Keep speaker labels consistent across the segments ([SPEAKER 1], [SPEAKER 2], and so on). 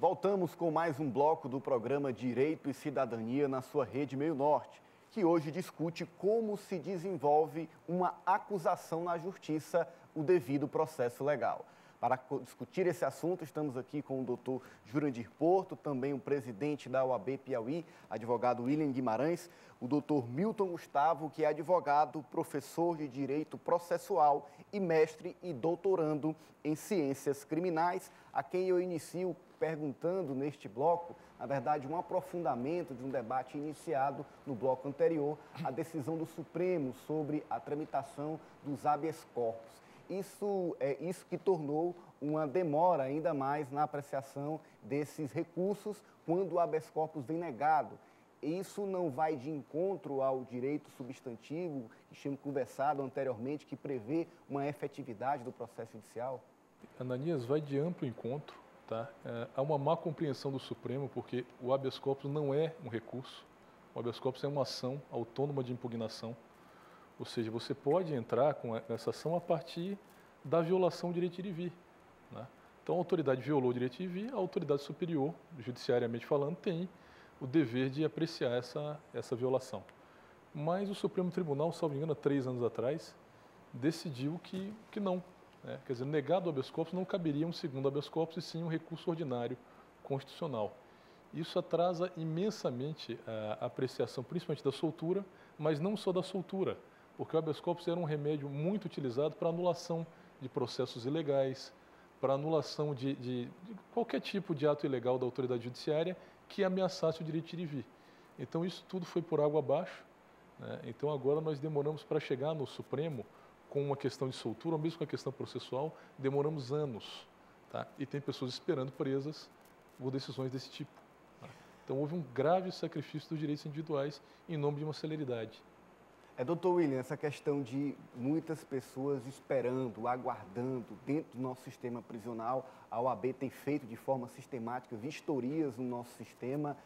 [SPEAKER 1] Voltamos com mais um bloco do programa Direito e Cidadania na sua Rede Meio Norte, que hoje discute como se desenvolve uma acusação na Justiça, o devido processo legal. Para discutir esse assunto, estamos aqui com o doutor Jurandir Porto, também o presidente da OAB Piauí, advogado William Guimarães, o doutor Milton Gustavo, que é advogado, professor de Direito Processual e mestre e doutorando em Ciências Criminais, a quem eu inicio perguntando neste bloco, na verdade, um aprofundamento de um debate iniciado no bloco anterior, a decisão do Supremo sobre a tramitação dos habeas corpus. Isso é isso que tornou uma demora ainda mais na apreciação desses recursos quando o habeas corpus vem negado. Isso não vai de encontro ao direito substantivo que tínhamos conversado anteriormente, que prevê uma efetividade do processo judicial?
[SPEAKER 2] Ananias, vai de amplo encontro. Tá? Há uma má compreensão do Supremo, porque o habeas corpus não é um recurso. O habeas corpus é uma ação autônoma de impugnação. Ou seja, você pode entrar com essa ação a partir da violação do direito de ir e vir, né? Então, a autoridade violou o direito de ir e vir, a autoridade superior, judiciariamente falando, tem o dever de apreciar essa violação. Mas o Supremo Tribunal, salvo engano, há 3 anos atrás, decidiu que não. Né? Quer dizer, negado o habeas corpus, não caberia um segundo habeas corpus, e sim um recurso ordinário constitucional. Isso atrasa imensamente a apreciação, principalmente da soltura, mas não só da soltura, porque o habeas corpus era um remédio muito utilizado para anulação de processos ilegais, para anulação de qualquer tipo de ato ilegal da autoridade judiciária que ameaçasse o direito de ir e vir. Então, isso tudo foi por água abaixo, né? Então, agora nós demoramos para chegar no Supremo com uma questão de soltura, ou mesmo com a questão processual, demoramos anos. Tá? E tem pessoas esperando presas por decisões desse tipo. Tá? Então, houve um grave sacrifício dos direitos individuais em nome de uma celeridade.
[SPEAKER 1] Doutor William, essa questão de muitas pessoas esperando, aguardando dentro do nosso sistema prisional, a OAB tem feito de forma sistemática vistorias no nosso sistema,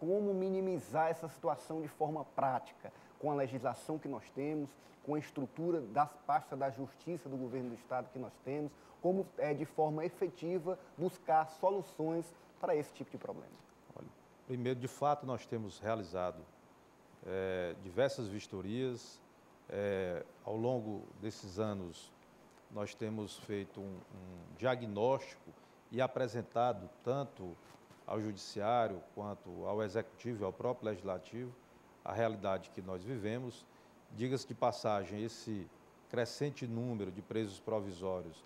[SPEAKER 1] como minimizar essa situação de forma prática, com a legislação que nós temos, com a estrutura das pastas da Justiça do Governo do Estado que nós temos, como de forma efetiva buscar soluções para esse tipo de problema.
[SPEAKER 3] Olha, primeiro, de fato, nós temos realizado diversas vistorias. Ao longo desses anos, nós temos feito um diagnóstico e apresentado tanto ao Judiciário quanto ao Executivo e ao próprio Legislativo a realidade que nós vivemos. Diga-se de passagem, esse crescente número de presos provisórios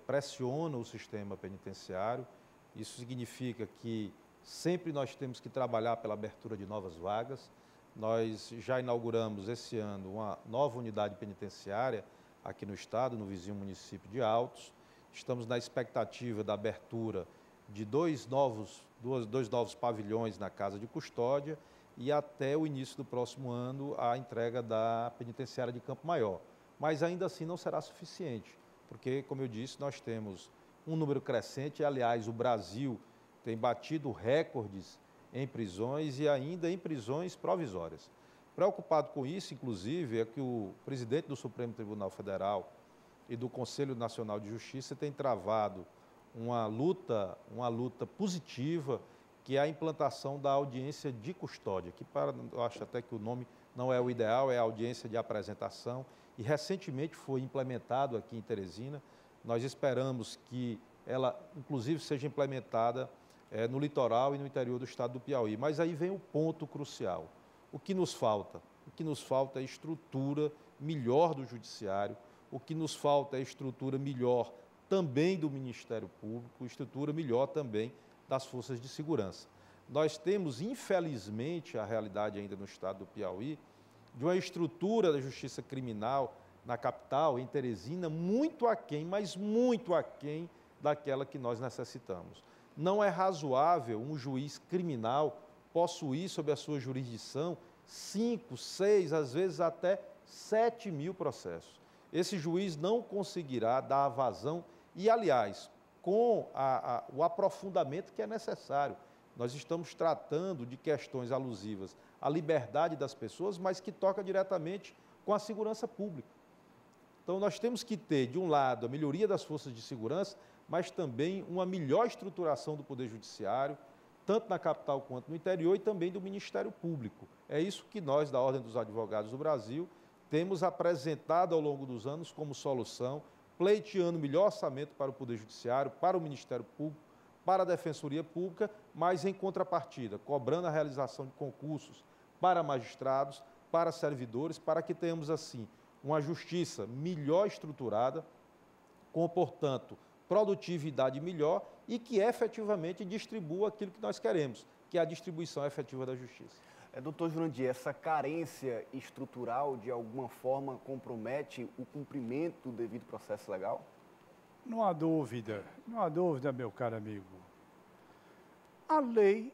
[SPEAKER 3] pressiona o sistema penitenciário. Isso significa que sempre nós temos que trabalhar pela abertura de novas vagas. Nós já inauguramos esse ano uma nova unidade penitenciária aqui no estado, no vizinho município de Altos. Estamos na expectativa da abertura de dois novos pavilhões na Casa de Custódia e até o início do próximo ano a entrega da penitenciária de Campo Maior. Mas ainda assim não será suficiente, porque, como eu disse, nós temos um número crescente. Aliás, o Brasil tem batido recordes em prisões e ainda em prisões provisórias. Preocupado com isso, inclusive, é que o presidente do Supremo Tribunal Federal e do Conselho Nacional de Justiça tem travado uma luta positiva, que é a implantação da audiência de custódia, que eu acho até que o nome não é o ideal, é a audiência de apresentação, e recentemente foi implementado aqui em Teresina. Nós esperamos que ela, inclusive, seja implementada no litoral e no interior do estado do Piauí. Mas aí vem o ponto crucial. O que nos falta? O que nos falta é estrutura melhor do Judiciário, o que nos falta é estrutura melhor também do Ministério Público, estrutura melhor também das forças de segurança. Nós temos, infelizmente, a realidade ainda no estado do Piauí, de uma estrutura da justiça criminal na capital, em Teresina, muito aquém, mas muito aquém daquela que nós necessitamos. Não é razoável um juiz criminal possuir sob a sua jurisdição 5, 6, às vezes até 7 mil processos. Esse juiz não conseguirá dar a vazão e, aliás, com o aprofundamento que é necessário. Nós estamos tratando de questões alusivas à liberdade das pessoas, mas que toca diretamente com a segurança pública. Então, nós temos que ter, de um lado, a melhoria das forças de segurança, mas também uma melhor estruturação do Poder Judiciário, tanto na capital quanto no interior, e também do Ministério Público. É isso que nós, da Ordem dos Advogados do Brasil, temos apresentado ao longo dos anos como solução, pleiteando melhor orçamento para o Poder Judiciário, para o Ministério Público, para a Defensoria Pública, mas em contrapartida, cobrando a realização de concursos para magistrados, para servidores, para que tenhamos, assim, uma justiça melhor estruturada, com, portanto, produtividade melhor e que efetivamente distribua aquilo que nós queremos, que é a distribuição efetiva da justiça.
[SPEAKER 1] Doutor Jurandir, essa carência estrutural, de alguma forma, compromete o cumprimento do devido processo legal?
[SPEAKER 4] Não há dúvida, meu caro amigo. A lei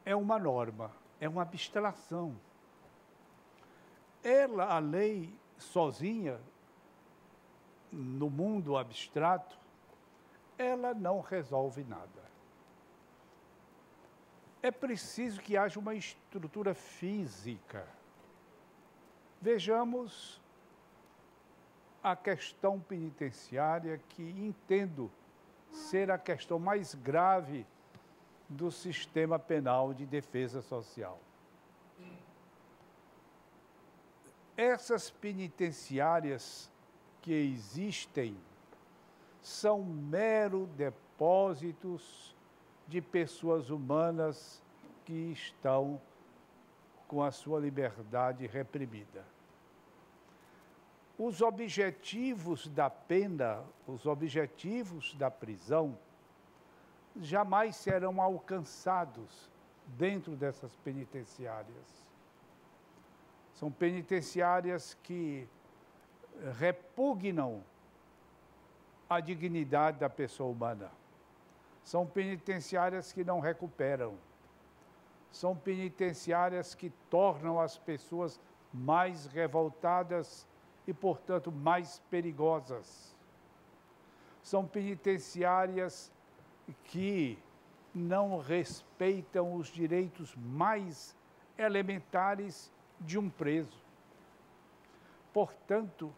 [SPEAKER 4] é uma norma, é uma abstração. A lei sozinha, no mundo abstrato, ela não resolve nada. É preciso que haja uma estrutura física. Vejamos a questão penitenciária, que entendo ser a questão mais grave do sistema penal de defesa social. Essas penitenciárias que existem são mero depósitos de pessoas humanas que estão com a sua liberdade reprimida. Os objetivos da pena, os objetivos da prisão, jamais serão alcançados dentro dessas penitenciárias. São penitenciárias que repugnam a dignidade da pessoa humana. São penitenciárias que não recuperam. São penitenciárias que tornam as pessoas mais revoltadas e, portanto, mais perigosas. São penitenciárias que não respeitam os direitos mais elementares de um preso. Portanto,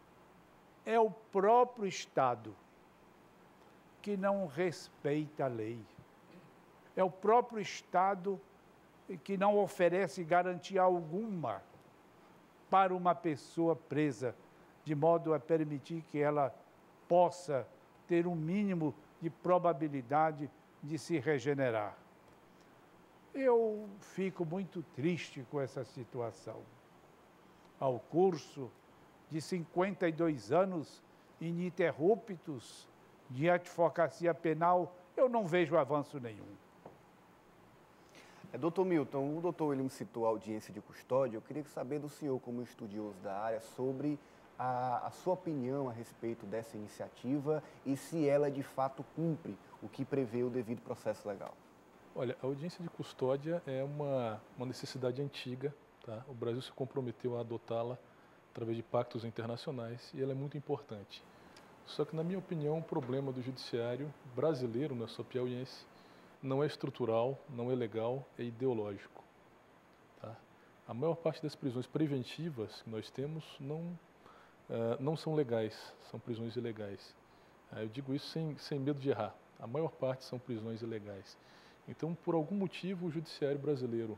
[SPEAKER 4] é o próprio Estado que não respeita a lei. É o próprio Estado que não oferece garantia alguma para uma pessoa presa, de modo a permitir que ela possa ter um mínimo de probabilidade de se regenerar. Eu fico muito triste com essa situação. Ao curso de 52 anos ininterruptos de advocacia penal, eu não vejo avanço nenhum.
[SPEAKER 1] Doutor Milton, o doutor William citou a audiência de custódia. Eu queria saber do senhor, como estudioso da área, sobre a sua opinião a respeito dessa iniciativa e se ela de fato cumpre o que prevê o devido processo legal.
[SPEAKER 2] Olha, a audiência de custódia é uma necessidade antiga, tá? O Brasil se comprometeu a adotá-la através de pactos internacionais e ela é muito importante. Só que, na minha opinião, o problema do judiciário brasileiro, na sua piauiense, não é estrutural, não é legal, é ideológico. Tá? A maior parte das prisões preventivas que nós temos não são legais, são prisões ilegais. Eu digo isso sem medo de errar. A maior parte são prisões ilegais. Então, por algum motivo, o judiciário brasileiro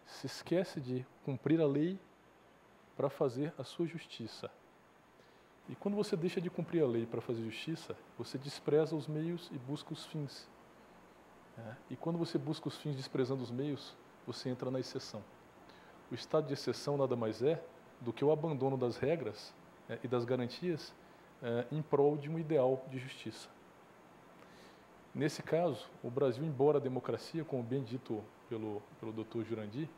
[SPEAKER 2] se esquece de cumprir a lei para fazer a sua justiça. E quando você deixa de cumprir a lei para fazer justiça, você despreza os meios e busca os fins. E quando você busca os fins desprezando os meios, você entra na exceção. O estado de exceção nada mais é do que o abandono das regras e das garantias em prol de um ideal de justiça. Nesse caso, o Brasil, embora a democracia, como bem dito pelo Dr. Jurandir,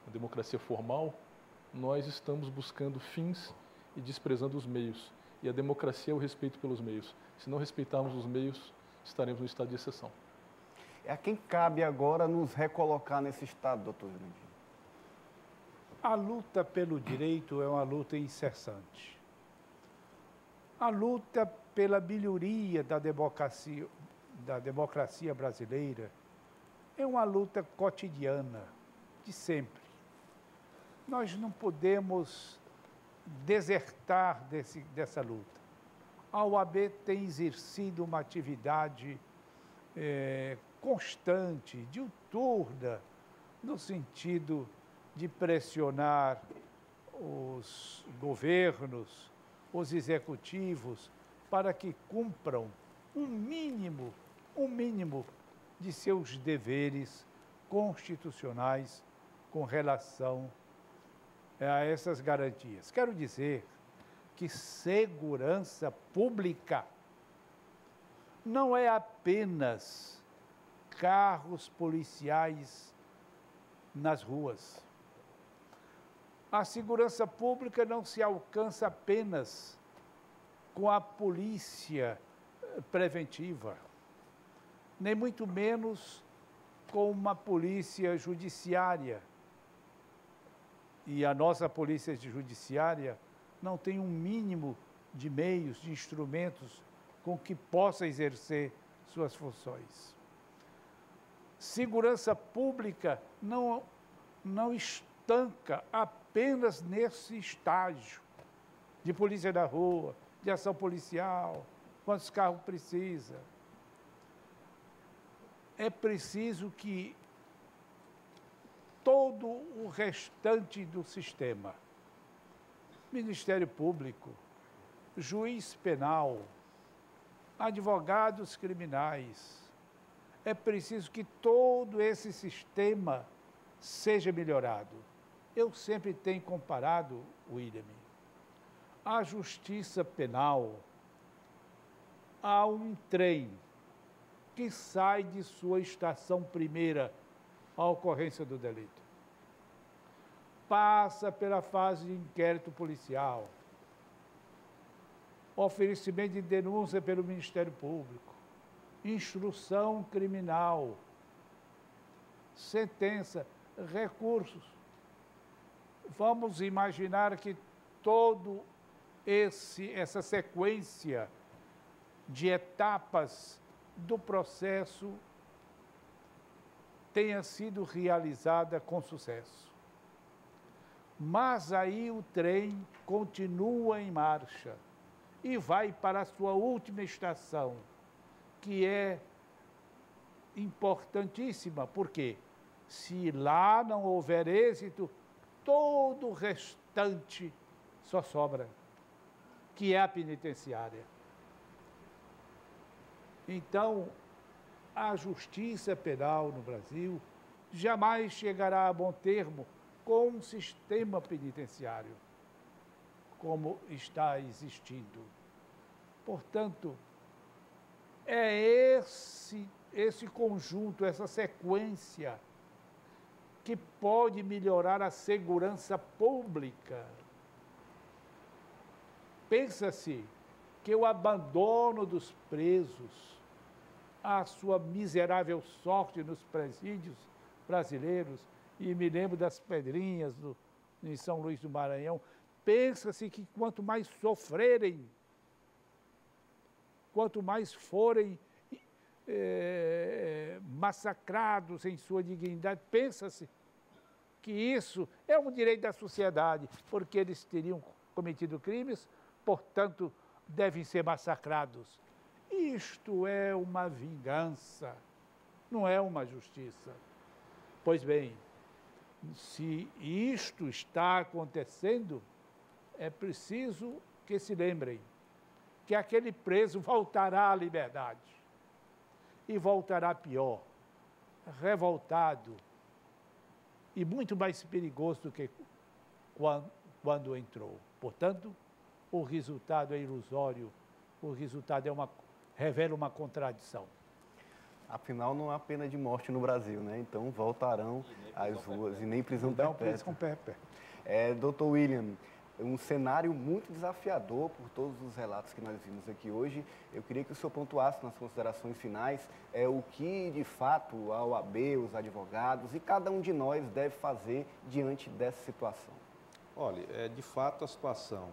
[SPEAKER 2] a democracia formal, nós estamos buscando fins e desprezando os meios. E a democracia é o respeito pelos meios. Se não respeitarmos os meios, estaremos no estado de exceção.
[SPEAKER 1] É a quem cabe agora nos recolocar nesse estado, doutor Jurandir?
[SPEAKER 4] A luta pelo direito é uma luta incessante. A luta pela melhoria da democracia brasileira é uma luta cotidiana, de sempre. Nós não podemos desertar dessa luta. A OAB tem exercido uma atividade constante, diuturna, no sentido de pressionar os governos, os executivos, para que cumpram um mínimo de seus deveres constitucionais com relação a essas garantias. Quero dizer que segurança pública não é apenas carros policiais nas ruas. A segurança pública não se alcança apenas com a polícia preventiva, nem muito menos com uma polícia judiciária. E a nossa polícia judiciária não tem um mínimo de meios, de instrumentos com que possa exercer suas funções. Segurança pública não estanca apenas nesse estágio de polícia da rua, de ação policial, quantos carros precisa. É preciso que todo o restante do sistema, Ministério Público, juiz penal, advogados criminais, é preciso que todo esse sistema seja melhorado. Eu sempre tenho comparado, William, a justiça penal a um trem que sai de sua estação primeira à ocorrência do delito. Passa pela fase de inquérito policial, oferecimento de denúncia pelo Ministério Público, instrução criminal, sentença, recursos. Vamos imaginar que todo essa sequência de etapas do processo tenha sido realizada com sucesso. Mas aí o trem continua em marcha e vai para a sua última estação, que é importantíssima, porque se lá não houver êxito, todo o restante só sobra, que é a penitenciária. Então, a justiça penal no Brasil jamais chegará a bom termo com um sistema penitenciário como está existindo. Portanto, é esse conjunto, essa sequência que pode melhorar a segurança pública. Pensa-se que o abandono dos presos, a sua miserável sorte nos presídios brasileiros, e me lembro das Pedrinhas em São Luís do Maranhão, pensa-se que quanto mais sofrerem, quanto mais forem massacrados em sua dignidade, pensa-se que isso é um direito da sociedade, porque eles teriam cometido crimes, portanto, devem ser massacrados. Isto é uma vingança, não é uma justiça. Pois bem, se isto está acontecendo, é preciso que se lembrem que aquele preso voltará à liberdade e voltará pior, revoltado e muito mais perigoso do que quando entrou. Portanto, o resultado é ilusório, o resultado revela uma contradição.
[SPEAKER 1] Afinal, não há pena de morte no Brasil, né? Então, voltarão às ruas e nem prisão perpétua. Doutor William, um cenário muito desafiador por todos os relatos que nós vimos aqui hoje. Eu queria que o senhor pontuasse nas considerações finais o que, de fato, a OAB, os advogados e cada um de nós deve fazer diante dessa situação.
[SPEAKER 3] Olha, de fato, a situação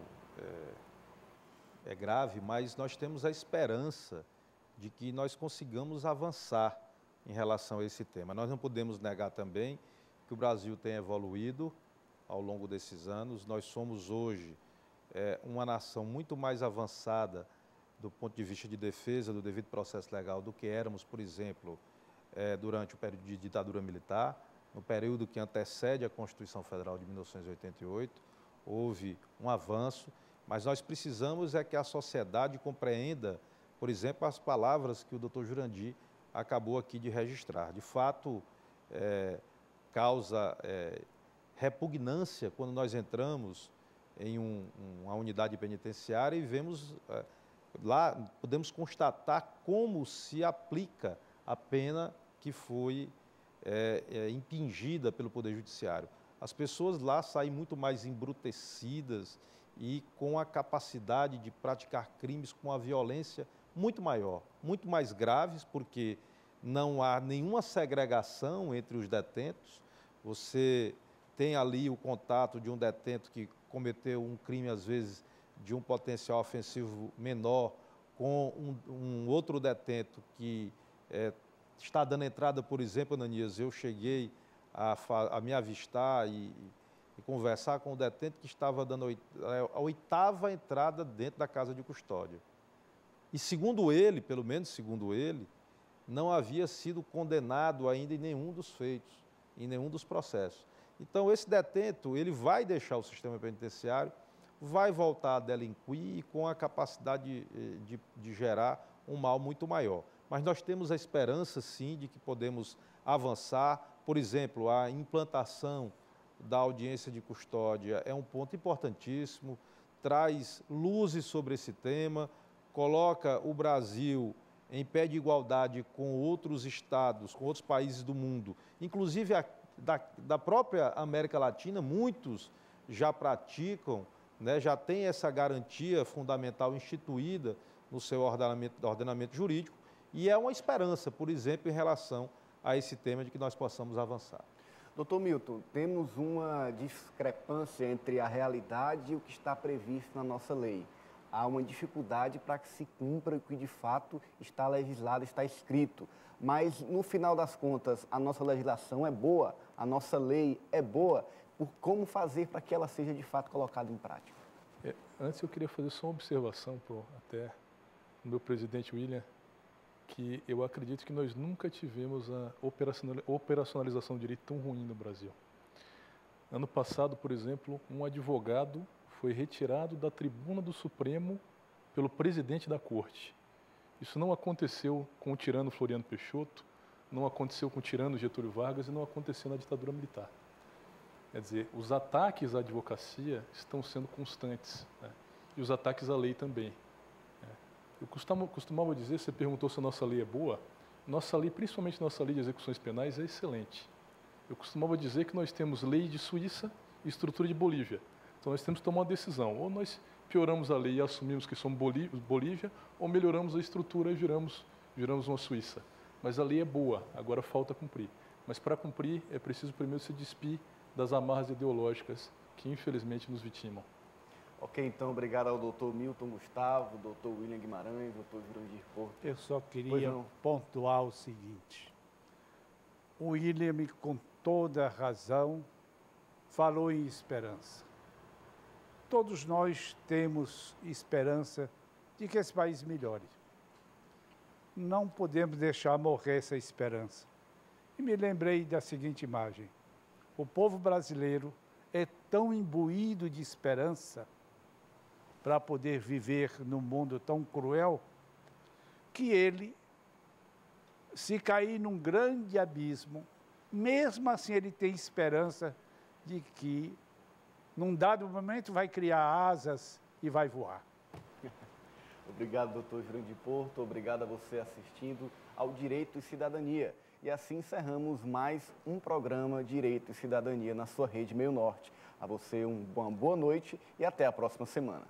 [SPEAKER 3] é grave, mas nós temos a esperança de que nós consigamos avançar em relação a esse tema. Nós não podemos negar também que o Brasil tem evoluído ao longo desses anos. Nós somos hoje uma nação muito mais avançada do ponto de vista de defesa do devido processo legal, do que éramos, por exemplo, durante o período de ditadura militar, no período que antecede a Constituição Federal de 1988, houve um avanço, mas nós precisamos que a sociedade compreenda, por exemplo, as palavras que o doutor Jurandir acabou aqui de registrar. De fato, causa repugnância quando nós entramos em uma unidade penitenciária e vemos, lá podemos constatar como se aplica a pena que foi impingida pelo Poder Judiciário. As pessoas lá saem muito mais embrutecidas e com a capacidade de praticar crimes com a violência muito maior, muito mais graves, porque não há nenhuma segregação entre os detentos. Você tem ali o contato de um detento que cometeu um crime, às vezes, de um potencial ofensivo menor, com um outro detento que está dando entrada, por exemplo, Ananias, eu cheguei a me avistar e conversar com o detento que estava dando a 8ª entrada dentro da casa de custódia. E segundo ele, pelo menos segundo ele, não havia sido condenado ainda em nenhum dos feitos, em nenhum dos processos. Então, esse detento, ele vai deixar o sistema penitenciário, vai voltar a delinquir com a capacidade de gerar um mal muito maior. Mas nós temos a esperança, sim, de que podemos avançar. Por exemplo, a implantação da audiência de custódia é um ponto importantíssimo, traz luzes sobre esse tema, coloca o Brasil em pé de igualdade com outros estados, com outros países do mundo, inclusive da própria América Latina, muitos já praticam, né, já tem essa garantia fundamental instituída no seu ordenamento jurídico, e é uma esperança, por exemplo, em relação a esse tema de que nós possamos avançar.
[SPEAKER 1] Doutor Milton, temos uma discrepância entre a realidade e o que está previsto na nossa lei. Há uma dificuldade para que se cumpra o que de fato está legislado, está escrito. Mas, no final das contas, a nossa legislação é boa, a nossa lei é boa. Como fazer para que ela seja de fato colocada em prática?
[SPEAKER 2] Antes eu queria fazer só uma observação até o meu presidente William, que eu acredito que nós nunca tivemos a operacionalização do direito tão ruim no Brasil. Ano passado, por exemplo, um advogado foi retirado da tribuna do Supremo pelo presidente da Corte. Isso não aconteceu com o tirano Floriano Peixoto, não aconteceu com o tirano Getúlio Vargas e não aconteceu na ditadura militar. Quer dizer, os ataques à advocacia estão sendo constantes, né? E os ataques à lei também. Eu costumava dizer, você perguntou se a nossa lei é boa, nossa lei, principalmente nossa lei de execuções penais, é excelente. Eu costumava dizer que nós temos lei de Suíça e estrutura de Bolívia. Então nós temos que tomar uma decisão, ou nós pioramos a lei e assumimos que somos Bolívia, ou melhoramos a estrutura e viramos uma Suíça. Mas a lei é boa, agora falta cumprir. Mas para cumprir é preciso primeiro se despir das amarras ideológicas que infelizmente nos vitimam.
[SPEAKER 1] Ok, então obrigado ao doutor Milton Gustavo, doutor William Guimarães, doutor Jurandir Porto.
[SPEAKER 4] Eu só queria pontuar o seguinte. O William, com toda razão, falou em esperança. Todos nós temos esperança de que esse país melhore. Não podemos deixar morrer essa esperança. E me lembrei da seguinte imagem. O povo brasileiro é tão imbuído de esperança para poder viver num mundo tão cruel, que ele, se cair num grande abismo, mesmo assim ele tem esperança de que, num dado momento, vai criar asas e vai voar.
[SPEAKER 1] Obrigado, doutor Jurandir Porto. Obrigado a você assistindo ao Direito e Cidadania. E assim encerramos mais um programa Direito e Cidadania na sua rede Meio Norte. A você uma boa noite e até a próxima semana.